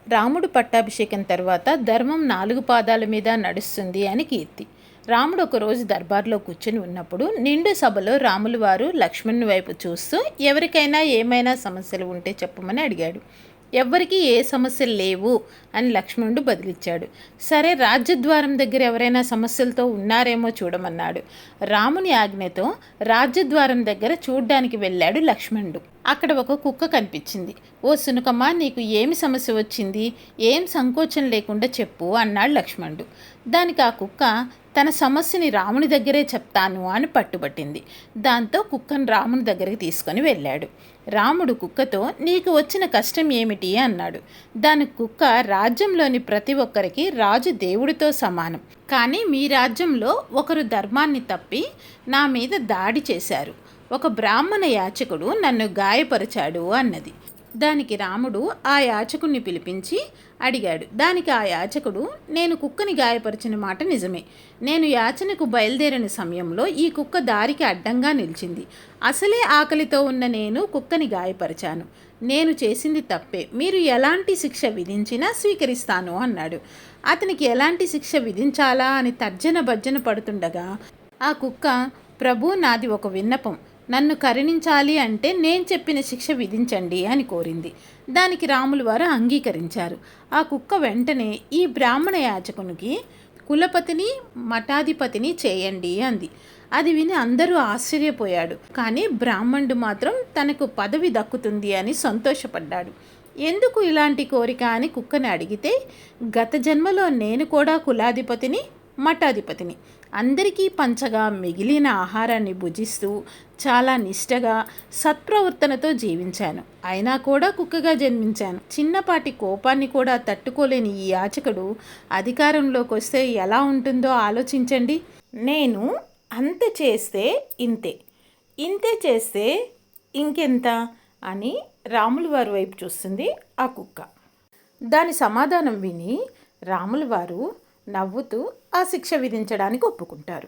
రాముడు పట్టాభిషేకం తర్వాత ధర్మం 4 పాదాల మీద నడుస్తుంది అని కీర్తి. రాముడు ఒకరోజు దర్బార్లో కూర్చుని ఉన్నప్పుడు నిండు సభలో రాములు వారు లక్ష్మణుని వైపు చూస్తూ ఎవరికైనా ఏమైనా సమస్యలు ఉంటే చెప్పమని అడిగాడు. ఎవ్వరికీ ఏ సమస్యలు లేవు అని లక్ష్మణుడు బదిలిచ్చాడు. సరే, రాజ్యద్వారం దగ్గర ఎవరైనా సమస్యలతో ఉన్నారేమో చూడమన్నాడు. రాముని ఆజ్ఞతో రాజ్యద్వారం దగ్గర చూడ్డానికి వెళ్ళాడు లక్ష్మణుడు. అక్కడ ఒక కుక్క కనిపించింది. ఓ సునకమ్మ, నీకు ఏమి సమస్య వచ్చింది? ఏం సంకోచం లేకుండా చెప్పు అన్నాడు లక్ష్మణుడు. దానికి ఆ కుక్క తన సమస్యని రాముని దగ్గరే చెప్తాను అని పట్టుబట్టింది. దాంతో కుక్కను రాముని దగ్గరికి తీసుకొని వెళ్ళాడు. రాముడు కుక్కతో నీకు వచ్చిన కష్టం ఏమిటి అన్నాడు. దాని కుక్క రాజ్యంలోని ప్రతి ఒక్కరికి రాజు దేవుడితో సమానం, కానీ మీ రాజ్యంలో ఒకరు ధర్మాన్ని తప్పి నా మీద దాడి చేశారు. ఒక బ్రాహ్మణ యాచకుడు నన్ను గాయపరిచాడు అన్నది. దానికి రాముడు ఆ యాచకుడిని పిలిపించి అడిగాడు. దానికి ఆ యాచకుడు, నేను కుక్కని గాయపరిచిన మాట నిజమే. నేను యాచనకు బయలుదేరిన సమయంలో ఈ కుక్క దారికి అడ్డంగా నిలిచింది. అసలే ఆకలితో ఉన్న నేను కుక్కని గాయపరిచాను. నేను చేసింది తప్పే. మీరు ఎలాంటి శిక్ష విధించినా స్వీకరిస్తాను అన్నాడు. అతనికి ఎలాంటి శిక్ష విధించాలా అని తర్జన భర్జన పడుతుండగా ఆ కుక్క, ప్రభు, నాది ఒక విన్నపం. నన్ను కరుణించాలి అంటే నేను చెప్పిన శిక్ష విధించండి అని కోరింది. దానికి రాములు వారు అంగీకరించారు. ఆ కుక్క వెంటనే ఈ బ్రాహ్మణ యాచకునికి కులపతిని మఠాధిపతిని చేయండి అంది. అది విని అందరూ ఆశ్చర్యపోయాడు. కానీ బ్రాహ్మణుడు మాత్రం తనకు పదవి దక్కుతుంది అని సంతోషపడ్డాడు. ఎందుకు ఇలాంటి కోరిక అని కుక్కని అడిగితే, గత జన్మలో నేను కూడా కులాధిపతిని మఠాధిపతిని అందరికీ పంచగా మిగిలిన ఆహారాన్ని భుజిస్తూ చాలా నిష్టగా సత్ప్రవర్తనతో జీవించాను. అయినా కూడా కుక్కగా జన్మించాను. చిన్నపాటి కోపాన్ని కూడా తట్టుకోలేని ఈ యాచకుడు అధికారంలోకి వస్తే ఎలా ఉంటుందో ఆలోచించండి. నేను అంత చేస్తే ఇంతే, ఇంతే చేస్తే ఇంకెంత అని రాములు వారి వైపు చూస్తుంది ఆ కుక్క. దాని సమాధానం విని రాములు వారు నవ్వుతూ ఆ శిక్ష విధించడానికి ఒప్పుకుంటారు.